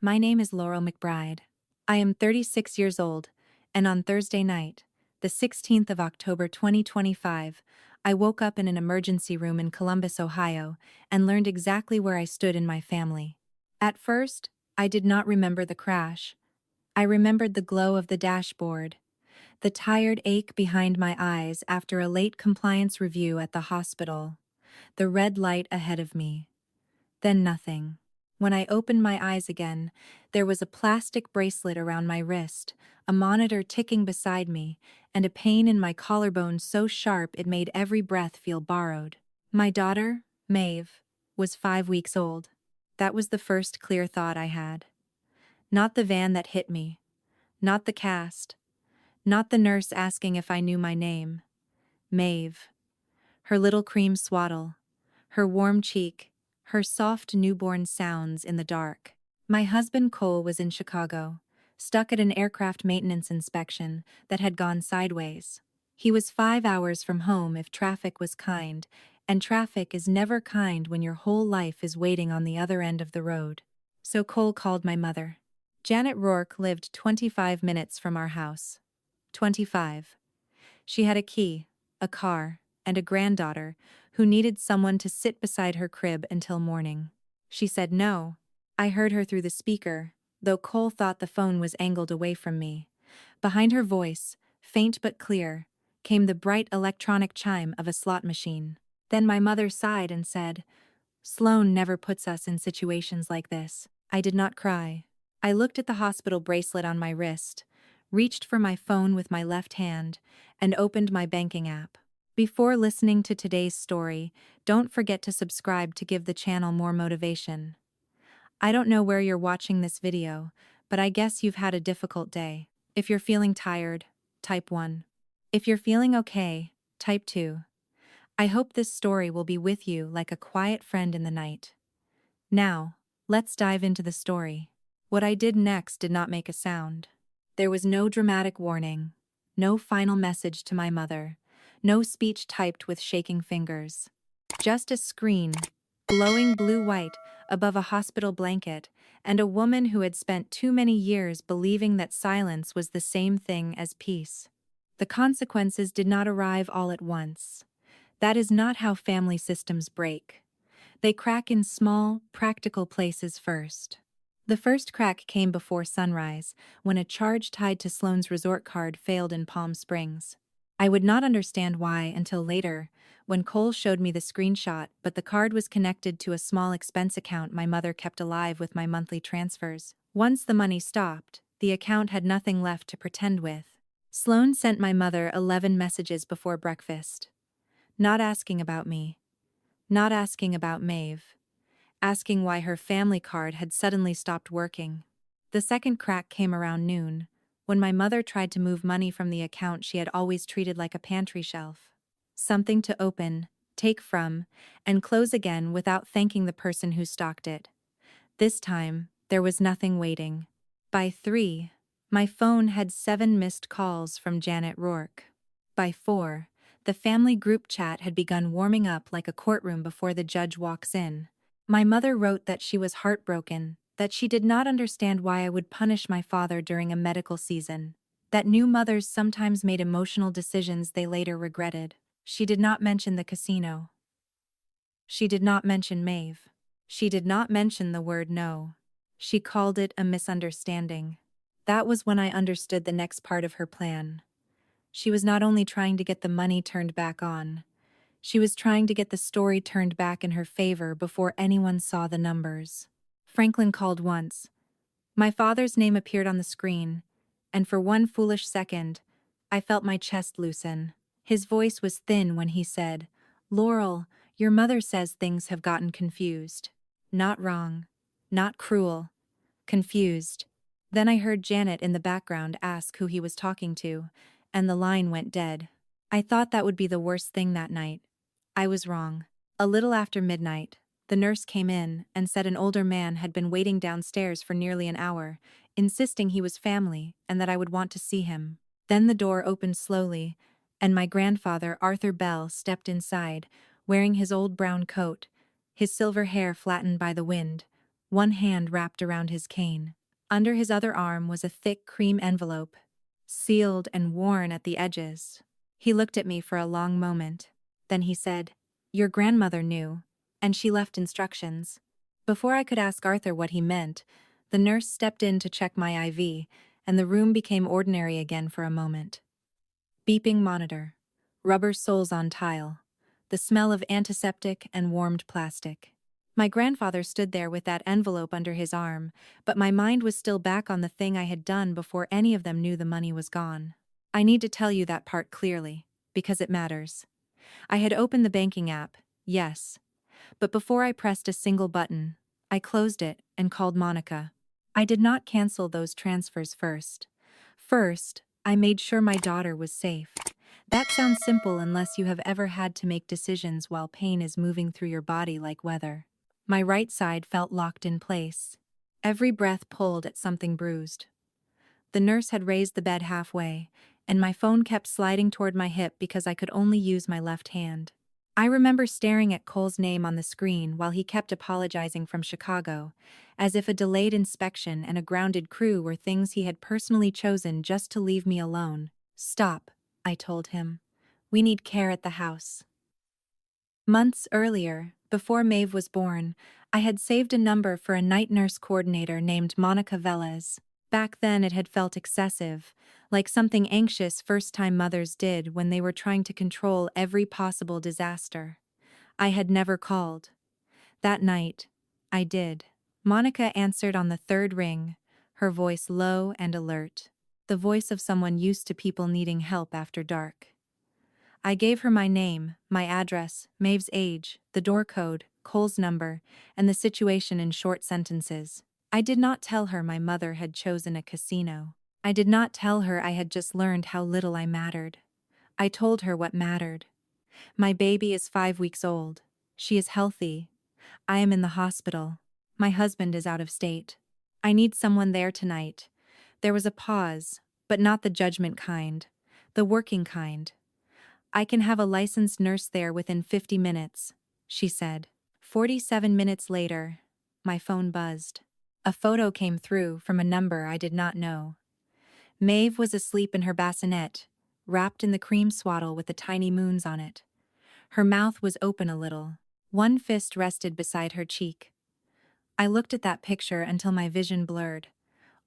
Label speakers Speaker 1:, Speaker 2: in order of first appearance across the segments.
Speaker 1: My name is Laurel McBride. I am 36 years old, and on Thursday night, the 16th of October 2025, I woke up in an emergency room in Columbus, Ohio, and learned exactly where I stood in my family. At first, I did not remember the crash. I remembered the glow of the dashboard, the tired ache behind my eyes after a late compliance review at the hospital, the red light ahead of me. Then nothing. When I opened my eyes again, there was a plastic bracelet around my wrist, a monitor ticking beside me, and a pain in my collarbone so sharp it made every breath feel borrowed. My daughter, Maeve, was 5 weeks old. That was the first clear thought I had. Not the van that hit me. Not the cast. Not the nurse asking if I knew my name. Maeve. Her little cream swaddle. Her warm cheek. Her soft newborn sounds in the dark. My husband Cole was in Chicago, stuck at an aircraft maintenance inspection that had gone sideways. He was 5 hours from home if traffic was kind, and traffic is never kind when your whole life is waiting on the other end of the road. So Cole called my mother. Janet Rourke lived 25 minutes from our house. 25. She had a key, a car, and a granddaughter who needed someone to sit beside her crib until morning. She said no. I heard her through the speaker, though Cole thought the phone was angled away from me. Behind her voice, faint but clear, came the bright electronic chime of a slot machine. Then my mother sighed and said, "Sloane never puts us in situations like this." I did not cry. I looked at the hospital bracelet on my wrist, reached for my phone with my left hand, and opened my banking app. Before listening to today's story, don't forget to subscribe to give the channel more motivation. I don't know where you're watching this video, but I guess you've had a difficult day. If you're feeling tired, type 1. If you're feeling okay, type 2. I hope this story will be with you like a quiet friend in the night. Now, let's dive into the story. What I did next did not make a sound. There was no dramatic warning, no final message to my mother, no speech typed with shaking fingers. Just a screen, glowing blue-white, above a hospital blanket, and a woman who had spent too many years believing that silence was the same thing as peace. The consequences did not arrive all at once. That is not how family systems break. They crack in small, practical places first. The first crack came before sunrise, when a charge tied to Sloane's resort card failed in Palm Springs. I would not understand why until later, when Cole showed me the screenshot, but the card was connected to a small expense account my mother kept alive with my monthly transfers. Once the money stopped, the account had nothing left to pretend with. Sloane sent my mother 11 messages before breakfast. Not asking about me. Not asking about Maeve. Asking why her family card had suddenly stopped working. The second crack came around noon, when my mother tried to move money from the account she had always treated like a pantry shelf. Something to open, take from, and close again without thanking the person who stocked it. This time, there was nothing waiting. By 3, my phone had 7 missed calls from Janet Rourke. By 4, the family group chat had begun warming up like a courtroom before the judge walks in. My mother wrote that she was heartbroken, that she did not understand why I would punish my father during a medical season, that new mothers sometimes made emotional decisions they later regretted. She did not mention the casino. She did not mention Maeve. She did not mention the word no. She called it a misunderstanding. That was when I understood the next part of her plan. She was not only trying to get the money turned back on, she was trying to get the story turned back in her favor before anyone saw the numbers. Franklin called once. My father's name appeared on the screen, and for one foolish second, I felt my chest loosen. His voice was thin when he said, "Laurel, your mother says things have gotten confused." Not wrong. Not cruel. Confused. Then I heard Janet in the background ask who he was talking to, and the line went dead. I thought that would be the worst thing that night. I was wrong. A little after midnight, the nurse came in and said an older man had been waiting downstairs for nearly an hour, insisting he was family and that I would want to see him. Then the door opened slowly, and my grandfather, Arthur Bell, stepped inside, wearing his old brown coat, his silver hair flattened by the wind, one hand wrapped around his cane. Under his other arm was a thick cream envelope, sealed and worn at the edges. He looked at me for a long moment. Then he said, "Your grandmother knew, and she left instructions." Before I could ask Arthur what he meant, the nurse stepped in to check my IV, and the room became ordinary again for a moment. Beeping monitor, rubber soles on tile, the smell of antiseptic and warmed plastic. My grandfather stood there with that envelope under his arm, but my mind was still back on the thing I had done before any of them knew the money was gone. I need to tell you that part clearly, because it matters. I had opened the banking app, yes, but before I pressed a single button, I closed it and called Monica. I did not cancel those transfers first. First, I made sure my daughter was safe. That sounds simple unless you have ever had to make decisions while pain is moving through your body like weather. My right side felt locked in place. Every breath pulled at something bruised. The nurse had raised the bed halfway, and my phone kept sliding toward my hip because I could only use my left hand. I remember staring at Cole's name on the screen while he kept apologizing from Chicago, as if a delayed inspection and a grounded crew were things he had personally chosen just to leave me alone. "Stop," I told him. "We need care at the house." Months earlier, before Maeve was born, I had saved a number for a night nurse coordinator named Monica Velez. Back then it had felt excessive, like something anxious first-time mothers did when they were trying to control every possible disaster. I had never called. That night, I did. Monica answered on the third ring, her voice low and alert, the voice of someone used to people needing help after dark. I gave her my name, my address, Maeve's age, the door code, Cole's number, and the situation in short sentences. I did not tell her my mother had chosen a casino. I did not tell her I had just learned how little I mattered. I told her what mattered. My baby is 5 weeks old. She is healthy. I am in the hospital. My husband is out of state. I need someone there tonight. There was a pause, but not the judgment kind, the working kind. "I can have a licensed nurse there within 50 minutes, she said. 47 minutes later, my phone buzzed. A photo came through from a number I did not know. Maeve was asleep in her bassinet, wrapped in the cream swaddle with the tiny moons on it. Her mouth was open a little. One fist rested beside her cheek. I looked at that picture until my vision blurred.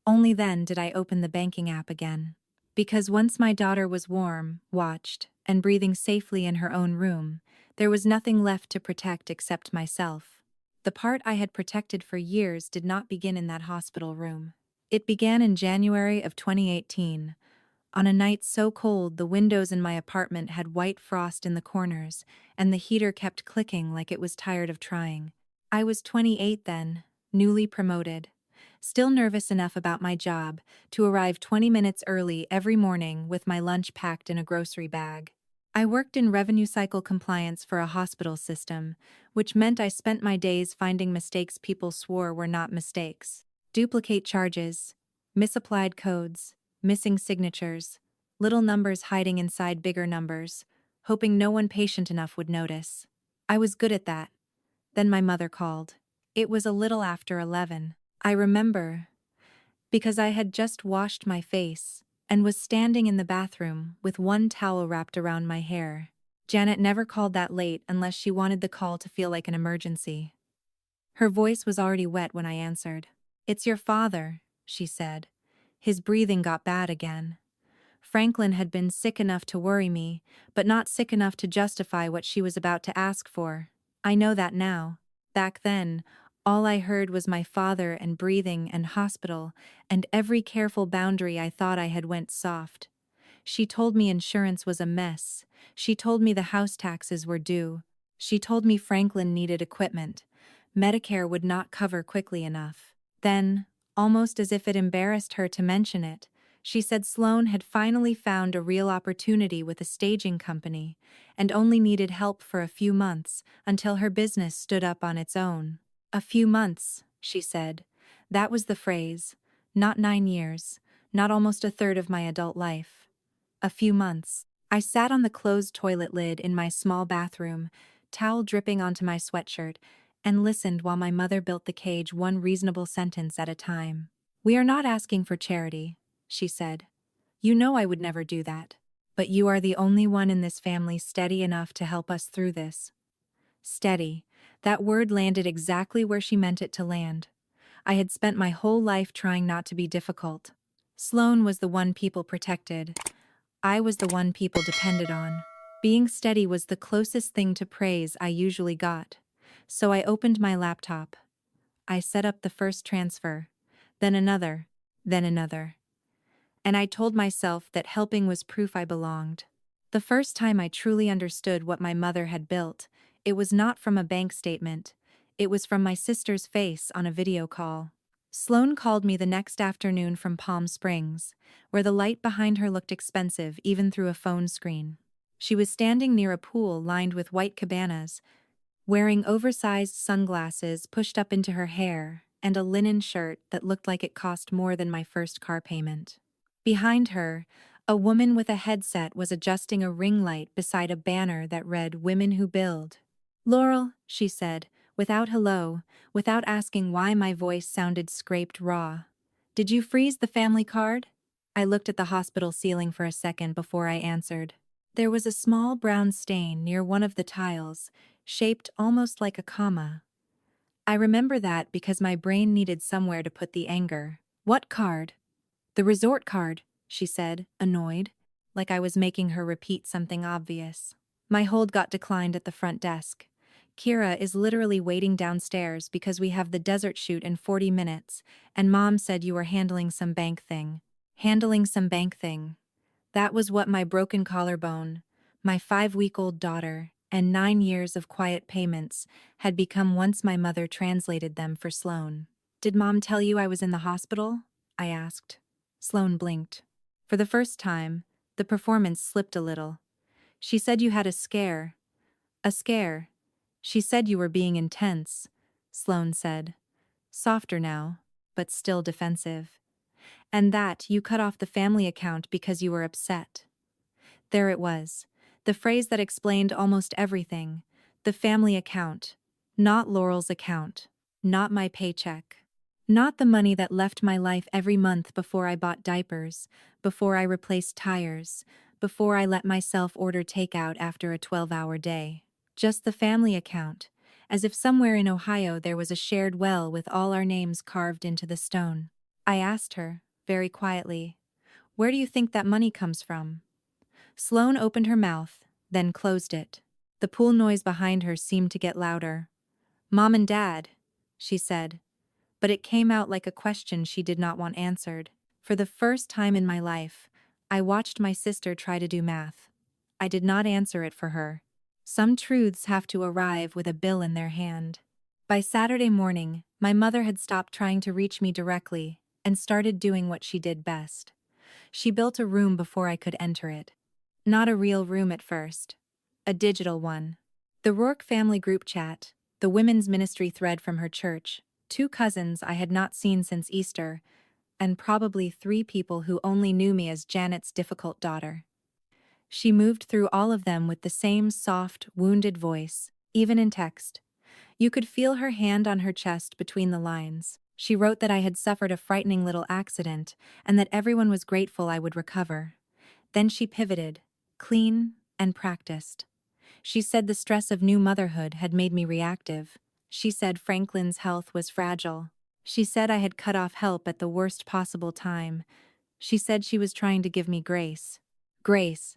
Speaker 1: Only then did I open the banking app again. Because once my daughter was warm, watched, and breathing safely in her own room, there was nothing left to protect except myself. The part I had protected for years did not begin in that hospital room. It began in January of 2018. On a night so cold the windows in my apartment had white frost in the corners, and the heater kept clicking like it was tired of trying. I was 28 then, newly promoted. Still nervous enough about my job to arrive 20 minutes early every morning with my lunch packed in a grocery bag. I worked in revenue cycle compliance for a hospital system, which meant I spent my days finding mistakes people swore were not mistakes. Duplicate charges, misapplied codes, missing signatures, little numbers hiding inside bigger numbers, hoping no one patient enough would notice. I was good at that. Then my mother called. It was a little after 11. I remember, because I had just washed my face and was standing in the bathroom with one towel wrapped around my hair. Janet never called that late unless she wanted the call to feel like an emergency. Her voice was already wet when I answered. "It's your father," she said. His breathing got bad again. Franklin had been sick enough to worry me, but not sick enough to justify what she was about to ask for. I know that now. Back then, all I heard was my father and breathing and hospital, and every careful boundary I thought I had went soft. She told me insurance was a mess. She told me the house taxes were due. She told me Franklin needed equipment. Medicare would not cover quickly enough. Then, almost as if it embarrassed her to mention it, she said Sloane had finally found a real opportunity with a staging company, and only needed help for a few months until her business stood up on its own. A few months, she said. That was the phrase. Not 9 years, not almost a third of my adult life. A few months. I sat on the closed toilet lid in my small bathroom, towel dripping onto my sweatshirt, and listened while my mother built the cage one reasonable sentence at a time. "We are not asking for charity," she said. "You know I would never do that. But you are the only one in this family steady enough to help us through this." Steady. That word landed exactly where she meant it to land. I had spent my whole life trying not to be difficult. Sloane was the one people protected. I was the one people depended on. Being steady was the closest thing to praise I usually got. So I opened my laptop. I set up the first transfer, then another, then another. And I told myself that helping was proof I belonged. The first time I truly understood what my mother had built, it was not from a bank statement. It was from my sister's face on a video call. Sloane called me the next afternoon from Palm Springs, where the light behind her looked expensive even through a phone screen. She was standing near a pool lined with white cabanas, wearing oversized sunglasses pushed up into her hair and a linen shirt that looked like it cost more than my first car payment. Behind her, a woman with a headset was adjusting a ring light beside a banner that read "Women Who Build." "Laurel," she said, without hello, without asking why my voice sounded scraped raw. "Did you freeze the family card?" I looked at the hospital ceiling for a second before I answered. There was a small brown stain near one of the tiles, shaped almost like a comma. I remember that because my brain needed somewhere to put the anger. "What card?" "The resort card," she said, annoyed, like I was making her repeat something obvious. "My hold got declined at the front desk. Kira is literally waiting downstairs because we have the desert shoot in 40 minutes, and Mom said you were handling some bank thing." Handling some bank thing. That was what my broken collarbone, my 5-week-old daughter, and 9 years of quiet payments had become once my mother translated them for Sloane. "Did Mom tell you I was in the hospital?" I asked. Sloane blinked. For the first time, the performance slipped a little. "She said you had a scare." "A scare? She said you were being intense," Sloane said. Softer now, but still defensive. "And that you cut off the family account because you were upset." There it was, the phrase that explained almost everything. The family account. Not Laurel's account. Not my paycheck. Not the money that left my life every month before I bought diapers, before I replaced tires, before I let myself order takeout after a 12-hour day. Just the family account, as if somewhere in Ohio there was a shared well with all our names carved into the stone. I asked her, very quietly, "Where do you think that money comes from?" Sloane opened her mouth, then closed it. The pool noise behind her seemed to get louder. "Mom and Dad," she said. But it came out like a question she did not want answered. For the first time in my life, I watched my sister try to do math. I did not answer it for her. Some truths have to arrive with a bill in their hand. By Saturday morning, my mother had stopped trying to reach me directly and started doing what she did best. She built a room before I could enter it. Not a real room at first. A digital one. The Rourke family group chat, the women's ministry thread from her church, 2 cousins I had not seen since Easter, and probably 3 people who only knew me as Janet's difficult daughter. She moved through all of them with the same soft, wounded voice, even in text. You could feel her hand on her chest between the lines. She wrote that I had suffered a frightening little accident and that everyone was grateful I would recover. Then she pivoted, clean and practiced. She said the stress of new motherhood had made me reactive. She said Franklin's health was fragile. She said I had cut off help at the worst possible time. She said she was trying to give me grace. Grace.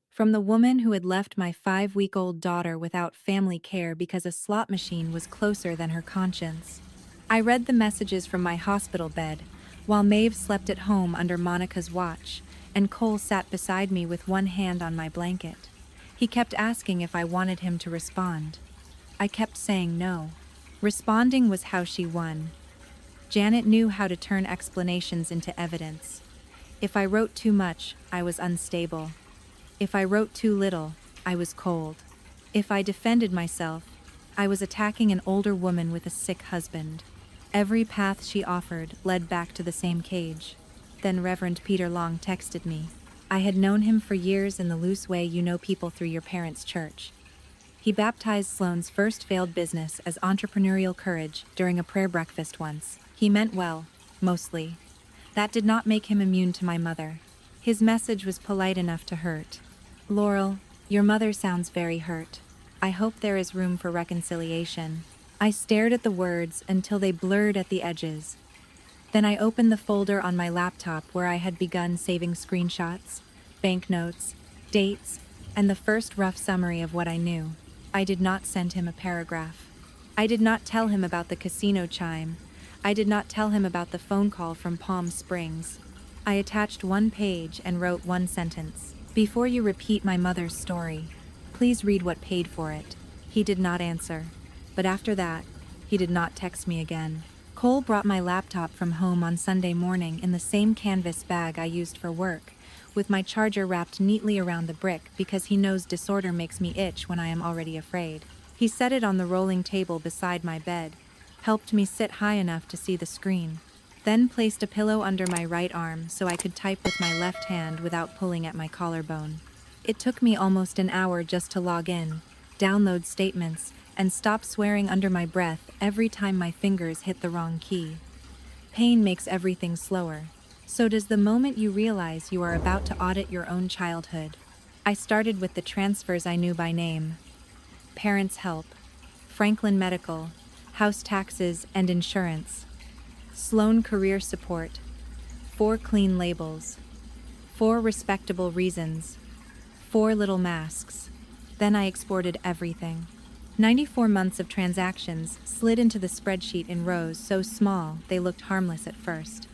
Speaker 1: From the woman who had left my 5-week-old daughter without family care because a slot machine was closer than her conscience. I read the messages from my hospital bed, while Maeve slept at home under Monica's watch, and Cole sat beside me with one hand on my blanket. He kept asking if I wanted him to respond. I kept saying no. Responding was how she won. Janet knew how to turn explanations into evidence. If I wrote too much, I was unstable. If I wrote too little, I was cold. If I defended myself, I was attacking an older woman with a sick husband. Every path she offered led back to the same cage. Then Reverend Peter Long texted me. I had known him for years in the loose way you know people through your parents' church. He baptized Sloane's first failed business as entrepreneurial courage during a prayer breakfast once. He meant well, mostly. That did not make him immune to my mother. His message was polite enough to hurt. Laurel, your mother sounds very hurt. I hope there is room for reconciliation. I stared at the words until they blurred at the edges. Then I opened the folder on my laptop where I had begun saving screenshots, banknotes, dates, and the first rough summary of what I knew. I did not send him a paragraph. I did not tell him about the casino chime. I did not tell him about the phone call from Palm Springs. I attached one page and wrote one sentence. Before you repeat my mother's story, please read what paid for it. He did not answer. But after that, he did not text me again. Cole brought my laptop from home on Sunday morning in the same canvas bag I used for work, with my charger wrapped neatly around the brick because he knows disorder makes me itch when I am already afraid. He set it on the rolling table beside my bed, helped me sit high enough to see the screen, then placed a pillow under my right arm so I could type with my left hand without pulling at my collarbone. It took me almost an hour just to log in, download statements, and stop swearing under my breath every time my fingers hit the wrong key. Pain makes everything slower. So does the moment you realize you are about to audit your own childhood. I started with the transfers I knew by name. Parents' help, Franklin Medical, house taxes and insurance, Sloane career support, 4 clean labels, 4 respectable reasons, 4 little masks. Then I exported everything. 94 months of transactions slid into the spreadsheet in rows so small they looked harmless at first.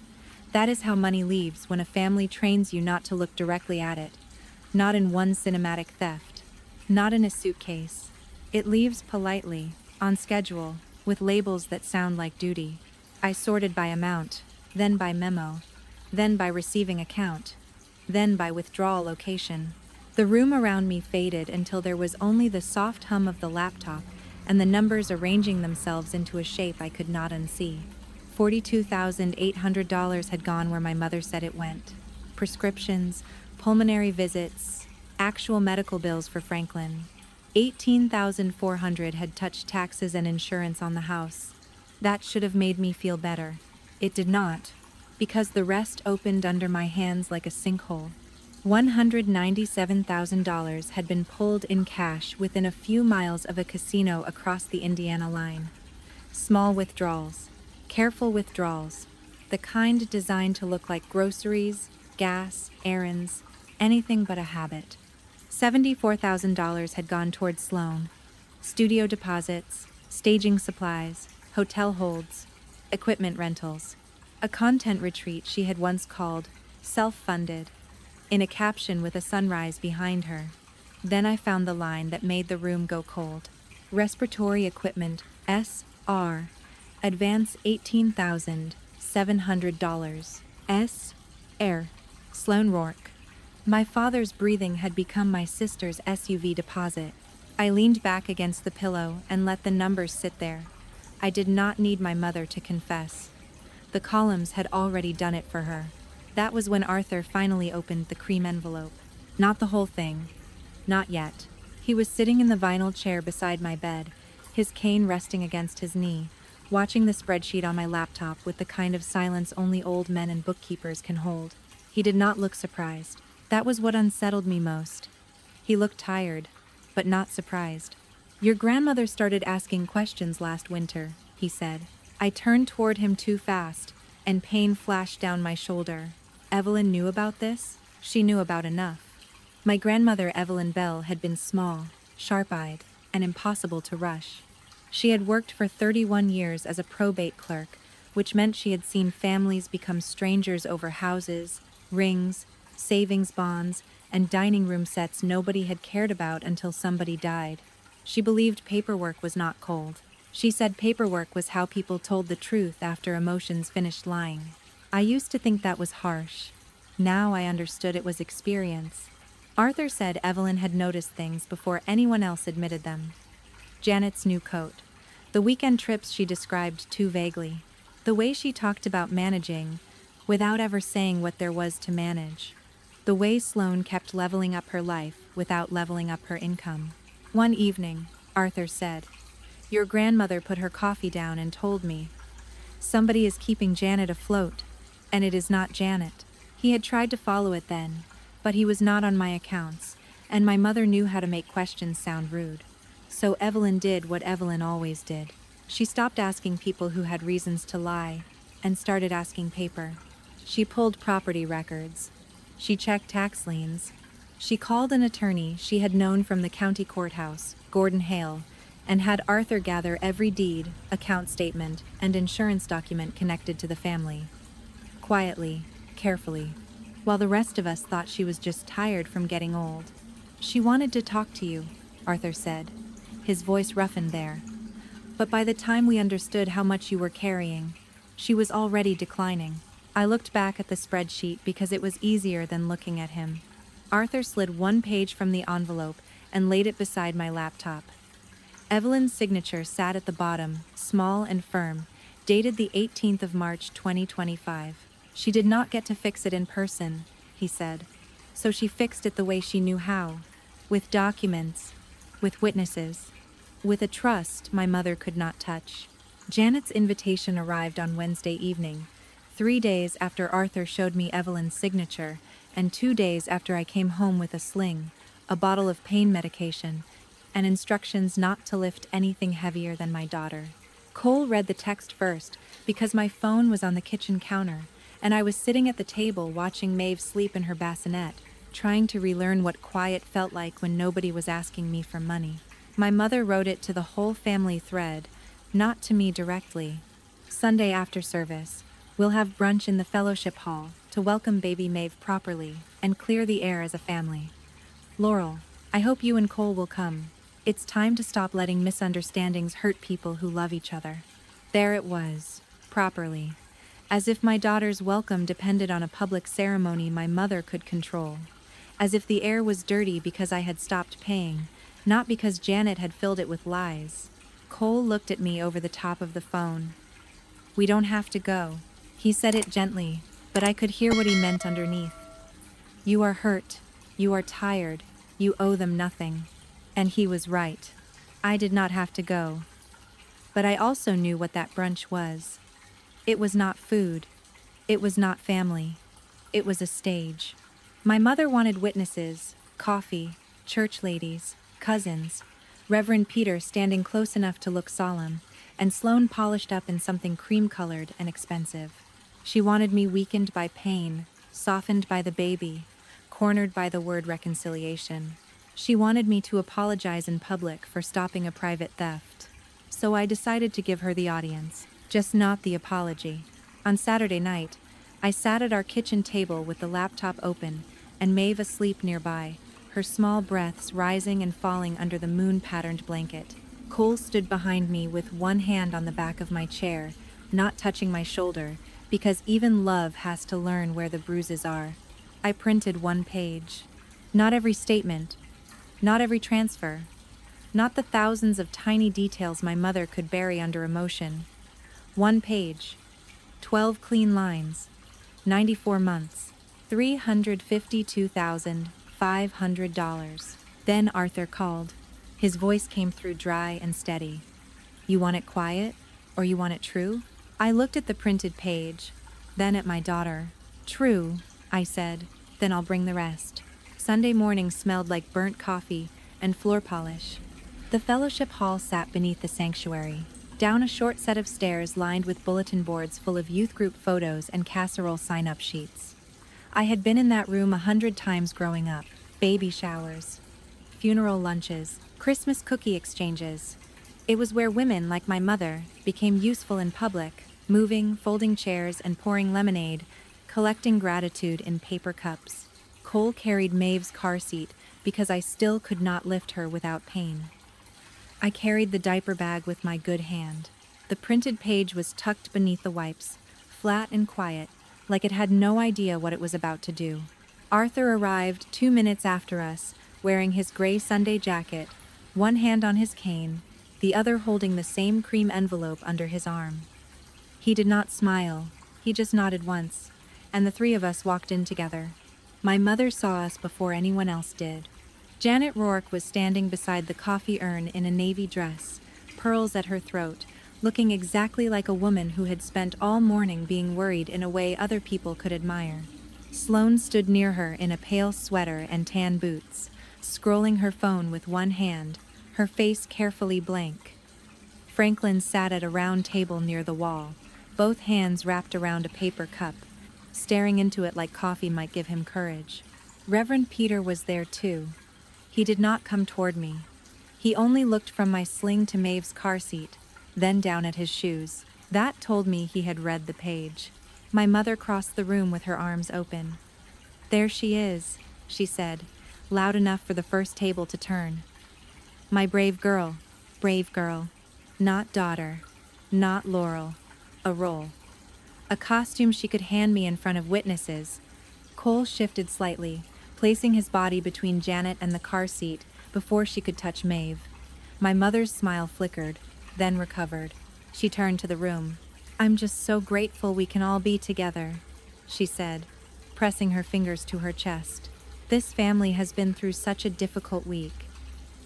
Speaker 1: That is how money leaves when a family trains you not to look directly at it. Not in one cinematic theft. Not in a suitcase. It leaves politely, on schedule, with labels that sound like duty. I sorted by amount, then by memo, then by receiving account, then by withdrawal location. The room around me faded until there was only the soft hum of the laptop and the numbers arranging themselves into a shape I could not unsee. $42,800 had gone where my mother said it went. Prescriptions, pulmonary visits, actual medical bills for Franklin. $18,400 had touched taxes and insurance on the house. That should have made me feel better. It did not, because the rest opened under my hands like a sinkhole. $197,000 had been pulled in cash within a few miles of a casino across the Indiana line. Small withdrawals. Careful withdrawals, the kind designed to look like groceries, gas, errands, anything but a habit. $74,000 had gone towards Sloane. Studio deposits, staging supplies, hotel holds, equipment rentals. A content retreat she had once called self-funded, in a caption with a sunrise behind her. Then I found the line that made the room go cold. Respiratory equipment, S.R. Advance $18,700. S.R. Sloane Rourke. My father's breathing had become my sister's SUV deposit. I leaned back against the pillow and let the numbers sit there. I did not need my mother to confess. The columns had already done it for her. That was when Arthur finally opened the cream envelope. Not the whole thing. Not yet. He was sitting in the vinyl chair beside my bed, his cane resting against his knee, watching the spreadsheet on my laptop with the kind of silence only old men and bookkeepers can hold. He did not look surprised. That was what unsettled me most. He looked tired, but not surprised. Your grandmother started asking questions last winter, he said. I turned toward him too fast, and pain flashed down my shoulder. Evelyn knew about this? She knew about enough. My grandmother Evelyn Bell had been small, sharp-eyed, and impossible to rush. She had worked for 31 years as a probate clerk, which meant she had seen families become strangers over houses, rings, savings bonds, and dining room sets nobody had cared about until somebody died. She believed paperwork was not cold. She said paperwork was how people told the truth after emotions finished lying. I used to think that was harsh. Now I understood it was experience. Arthur said Evelyn had noticed things before anyone else admitted them. Janet's new coat. The weekend trips she described too vaguely. The way she talked about managing, without ever saying what there was to manage. The way Sloane kept leveling up her life without leveling up her income. One evening, Arthur said. Your grandmother put her coffee down and told me. Somebody is keeping Janet afloat, and it is not Janet. He had tried to follow it then, but he was not on my accounts, and my mother knew how to make questions sound rude. So Evelyn did what Evelyn always did. She stopped asking people who had reasons to lie, and started asking paper. She pulled property records. She checked tax liens. She called an attorney she had known from the county courthouse, Gordon Hale, and had Arthur gather every deed, account statement, and insurance document connected to the family. Quietly, carefully, while the rest of us thought she was just tired from getting old. She wanted to talk to you, Arthur said, his voice roughened there. But by the time we understood how much you were carrying, she was already declining. I looked back at the spreadsheet because it was easier than looking at him. Arthur slid one page from the envelope and laid it beside my laptop. Evelyn's signature sat at the bottom, small and firm, dated the 18th of March 2025. She did not get to fix it in person, he said. So she fixed it the way she knew how, with documents, with witnesses, with a trust my mother could not touch. Janet's invitation arrived on Wednesday evening, 3 days after Arthur showed me Evelyn's signature, and 2 days after I came home with a sling, a bottle of pain medication, and instructions not to lift anything heavier than my daughter. Cole read the text first because my phone was on the kitchen counter, and I was sitting at the table watching Maeve sleep in her bassinet, trying to relearn what quiet felt like when nobody was asking me for money. My mother wrote it to the whole family thread, not to me directly. Sunday after service, we'll have brunch in the fellowship hall to welcome baby Maeve properly and clear the air as a family. Laurel, I hope you and Cole will come. It's time to stop letting misunderstandings hurt people who love each other. There it was, properly. As if my daughter's welcome depended on a public ceremony my mother could control. As if the air was dirty because I had stopped paying, not because Janet had filled it with lies. Cole looked at me over the top of the phone. We don't have to go. He said it gently, but I could hear what he meant underneath. You are hurt. You are tired. You owe them nothing. And he was right. I did not have to go. But I also knew what that brunch was. It was not food. It was not family. It was a stage. My mother wanted witnesses, coffee, church ladies, cousins, Reverend Peter standing close enough to look solemn, and Sloane polished up in something cream-colored and expensive. She wanted me weakened by pain, softened by the baby, cornered by the word reconciliation. She wanted me to apologize in public for stopping a private theft. So I decided to give her the audience, just not the apology. On Saturday night, I sat at our kitchen table with the laptop open and Maeve asleep nearby, her small breaths rising and falling under the moon-patterned blanket. Cole stood behind me with one hand on the back of my chair, not touching my shoulder, because even love has to learn where the bruises are. I printed one page. Not every statement. Not every transfer. Not the thousands of tiny details my mother could bury under emotion. One page. 12 clean lines. 94 months. $352,500. Then Arthur called. His voice came through dry and steady. You want it quiet, or you want it true? I looked at the printed page, then at my daughter. True, I said, then I'll bring the rest. Sunday morning smelled like burnt coffee and floor polish. The fellowship hall sat beneath the sanctuary, down a short set of stairs lined with bulletin boards full of youth group photos and casserole sign-up sheets. I had been in that room 100 times growing up. Baby showers, funeral lunches, Christmas cookie exchanges. It was where women like my mother became useful in public, moving, folding chairs, and pouring lemonade, collecting gratitude in paper cups. Cole carried Maeve's car seat because I still could not lift her without pain. I carried the diaper bag with my good hand. The printed page was tucked beneath the wipes, flat and quiet, like it had no idea what it was about to do. Arthur arrived 2 minutes after us, wearing his gray Sunday jacket, one hand on his cane, the other holding the same cream envelope under his arm. He did not smile, he just nodded once, and the three of us walked in together. My mother saw us before anyone else did. Janet Rourke was standing beside the coffee urn in a navy dress, pearls at her throat, looking exactly like a woman who had spent all morning being worried in a way other people could admire. Sloane stood near her in a pale sweater and tan boots, scrolling her phone with one hand, her face carefully blank. Franklin sat at a round table near the wall, both hands wrapped around a paper cup, staring into it like coffee might give him courage. Reverend Peter was there too. He did not come toward me. He only looked from my sling to Maeve's car seat, then down at his shoes. That told me he had read the page. My mother crossed the room with her arms open. "There she is," she said, loud enough for the first table to turn. "My brave girl, not daughter, not Laurel, a role. A costume she could hand me in front of witnesses." Cole shifted slightly, placing his body between Janet and the car seat before she could touch Maeve. My mother's smile flickered, then recovered. She turned to the room. "I'm just so grateful we can all be together," she said, pressing her fingers to her chest. "This family has been through such a difficult week.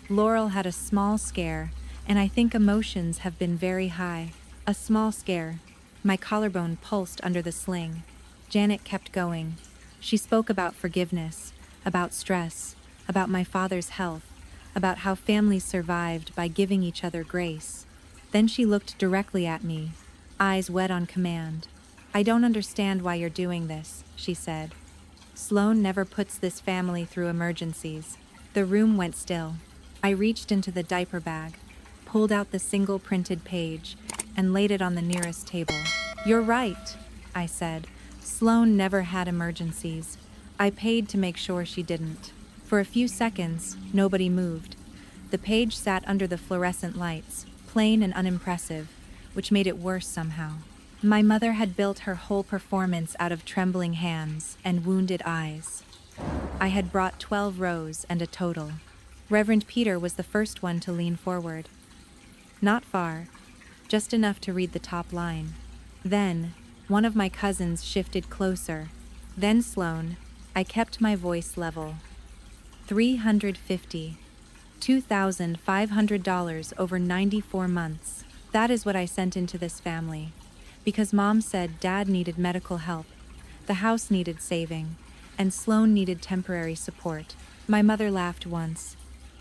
Speaker 1: Laurel had a small scare, and I think emotions have been very high. A small scare." My collarbone pulsed under the sling. Janet kept going. She spoke about forgiveness, about stress, about my father's health, about how families survived by giving each other grace. Then she looked directly at me, eyes wet on command. "I don't understand why you're doing this," she said. "Sloane never puts this family through emergencies." The room went still. I reached into the diaper bag, pulled out the single printed page, and laid it on the nearest table. "You're right," I said. "Sloane never had emergencies. I paid to make sure she didn't." For a few seconds, nobody moved. The page sat under the fluorescent lights, plain and unimpressive, which made it worse somehow. My mother had built her whole performance out of trembling hands and wounded eyes. I had brought 12 rows and a total. Reverend Peter was the first one to lean forward. Not far, just enough to read the top line. Then, one of my cousins shifted closer. Then Sloane. I kept my voice level. $350. $2,500 over 94 months. That is what I sent into this family. Because Mom said Dad needed medical help, the house needed saving, and Sloane needed temporary support. My mother laughed once.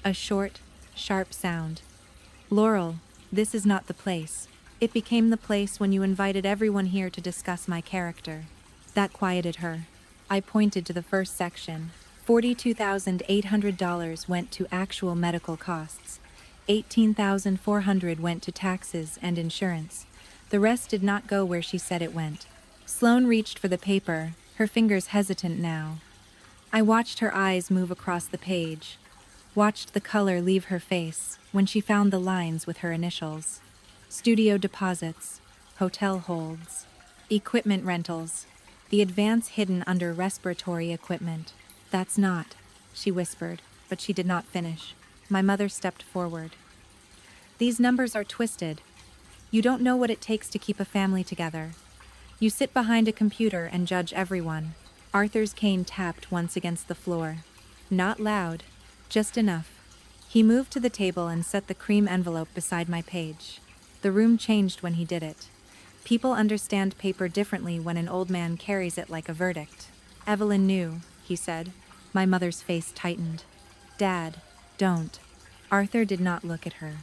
Speaker 1: A short, sharp sound. "Laurel, this is not the place. It became the place when you invited everyone here to discuss my character." That quieted her. I pointed to the first section. $42,800 went to actual medical costs. $18,400 went to taxes and insurance. The rest did not go where she said it went. Sloane reached for the paper, her fingers hesitant now. I watched her eyes move across the page, watched the color leave her face when she found the lines with her initials. Studio deposits, hotel holds, equipment rentals, the advance hidden under respiratory equipment. "That's not," she whispered, but she did not finish. My mother stepped forward. "These numbers are twisted. You don't know what it takes to keep a family together. You sit behind a computer and judge everyone." Arthur's cane tapped once against the floor. Not loud, just enough. He moved to the table and set the cream envelope beside my page. The room changed when he did it. People understand paper differently when an old man carries it like a verdict. "Evelyn knew," he said. My mother's face tightened. "Dad, don't." Arthur did not look at her.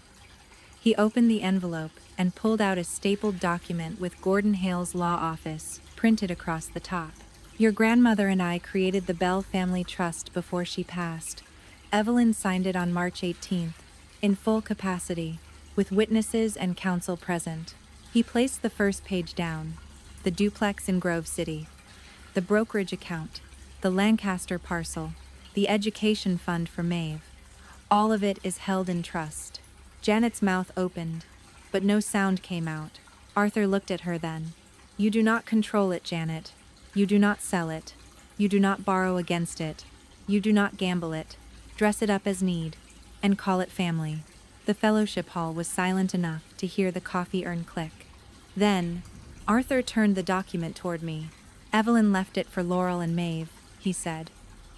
Speaker 1: He opened the envelope and pulled out a stapled document with Gordon Hale's law office printed across the top. "Your grandmother and I created the Bell Family Trust before she passed. Evelyn signed it on March 18th, in full capacity, with witnesses and counsel present." He placed the first page down. The duplex in Grove City, the brokerage account, the Lancaster parcel, the education fund for Maeve. All of it is held in trust. Janet's mouth opened, but no sound came out. Arthur looked at her then. "You do not control it, Janet. You do not sell it. You do not borrow against it. You do not gamble it. Dress it up as need, and call it family." The fellowship hall was silent enough to hear the coffee urn click. Then, Arthur turned the document toward me. "Evelyn left it for Laurel and Maeve," he said.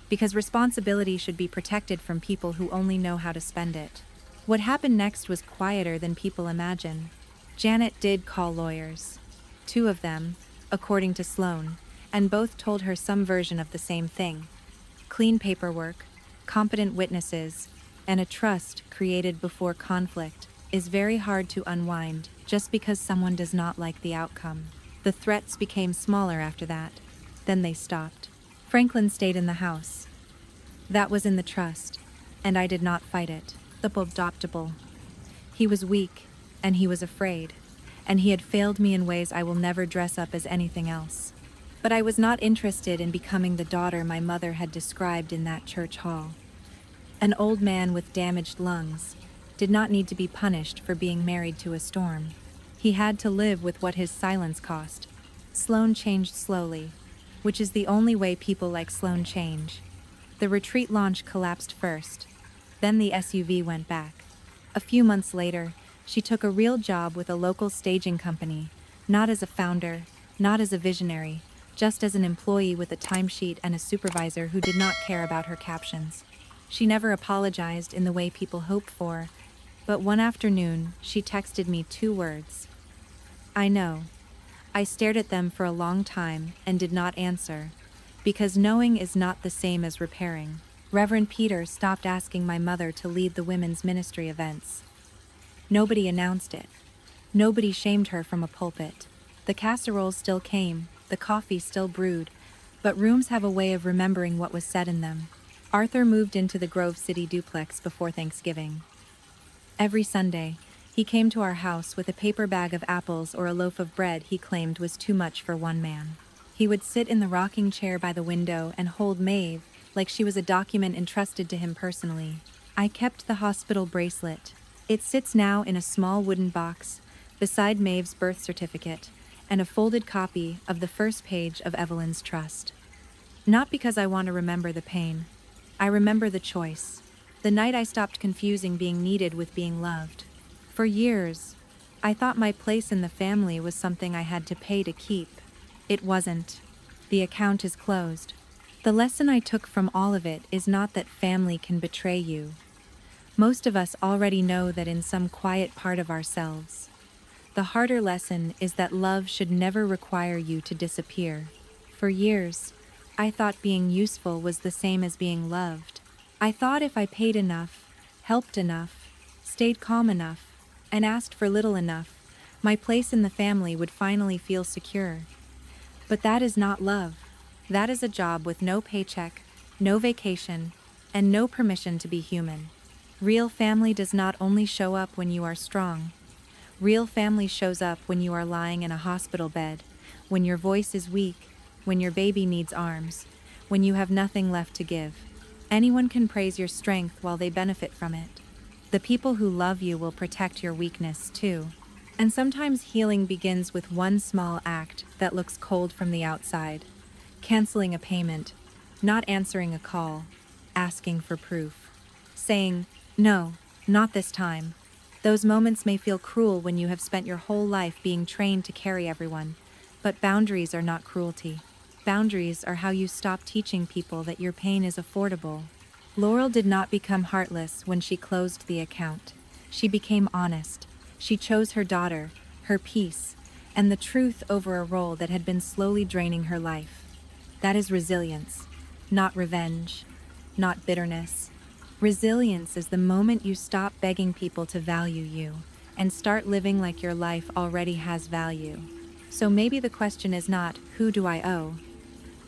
Speaker 1: because responsibility should be protected from people who only know how to spend it. What happened next was quieter than people imagine. Janet did call lawyers. 2 of them, according to Sloane, and both told her some version of the same thing. Clean paperwork, competent witnesses, and a trust created before conflict is very hard to unwind just because someone does not like the outcome. The threats became smaller after that. Then they stopped. Franklin stayed in the house. That was in the trust, and I did not fight it. The adoptable. He was weak, and he was afraid, and he had failed me in ways I will never dress up as anything else. But I was not interested in becoming the daughter my mother had described in that church hall. An old man with damaged lungs did not need to be punished for being married to a storm. He had to live with what his silence cost. Sloane changed slowly, which is the only way people like Sloane change. The retreat launch collapsed first. Then the SUV went back. A few months later, she took a real job with a local staging company, not as a founder, not as a visionary, just as an employee with a timesheet and a supervisor who did not care about her captions. She never apologized in the way people hope for, but one afternoon, she texted me 2 words. I know. I stared at them for a long time and did not answer, because knowing is not the same as repairing. Reverend Peter stopped asking my mother to lead the women's ministry events. Nobody announced it. Nobody shamed her from a pulpit. The casseroles still came, the coffee still brewed, but rooms have a way of remembering what was said in them. Arthur moved into the Grove City duplex before Thanksgiving. Every Sunday, he came to our house with a paper bag of apples or a loaf of bread he claimed was too much for one man. He would sit in the rocking chair by the window and hold Maeve like she was a document entrusted to him personally. I kept the hospital bracelet. It sits now in a small wooden box beside Maeve's birth certificate and a folded copy of the first page of Evelyn's trust. Not because I want to remember the pain. I remember the choice. The night I stopped confusing being needed with being loved. For years, I thought my place in the family was something I had to pay to keep. It wasn't. The account is closed. The lesson I took from all of it is not that family can betray you. Most of us already know that in some quiet part of ourselves. The harder lesson is that love should never require you to disappear. For years, I thought being useful was the same as being loved. I thought if I paid enough, helped enough, stayed calm enough, and asked for little enough, my place in the family would finally feel secure. But that is not love. That is a job with no paycheck, no vacation, and no permission to be human. Real family does not only show up when you are strong. Real family shows up when you are lying in a hospital bed, when your voice is weak, when your baby needs arms, when you have nothing left to give. Anyone can praise your strength while they benefit from it. The people who love you will protect your weakness too. And sometimes healing begins with one small act that looks cold from the outside. Canceling a payment, not answering a call, asking for proof. Saying, no, not this time. Those moments may feel cruel when you have spent your whole life being trained to carry everyone, but boundaries are not cruelty. Boundaries are how you stop teaching people that your pain is affordable. Laurel did not become heartless when she closed the account. She became honest. She chose her daughter, her peace, and the truth over a role that had been slowly draining her life. That is resilience, not revenge, not bitterness. Resilience is the moment you stop begging people to value you and start living like your life already has value. So maybe the question is not, who do I owe?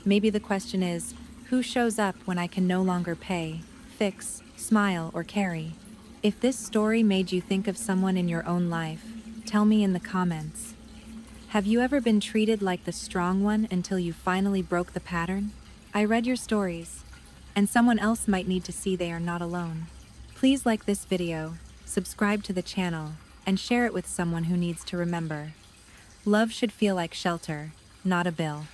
Speaker 1: Maybe the question is, who shows up when I can no longer pay, fix, smile, or carry? If this story made you think of someone in your own life, tell me in the comments. Have you ever been treated like the strong one until you finally broke the pattern? I read your stories, and someone else might need to see they are not alone. Please like this video, subscribe to the channel, and share it with someone who needs to remember. Love should feel like shelter, not a bill.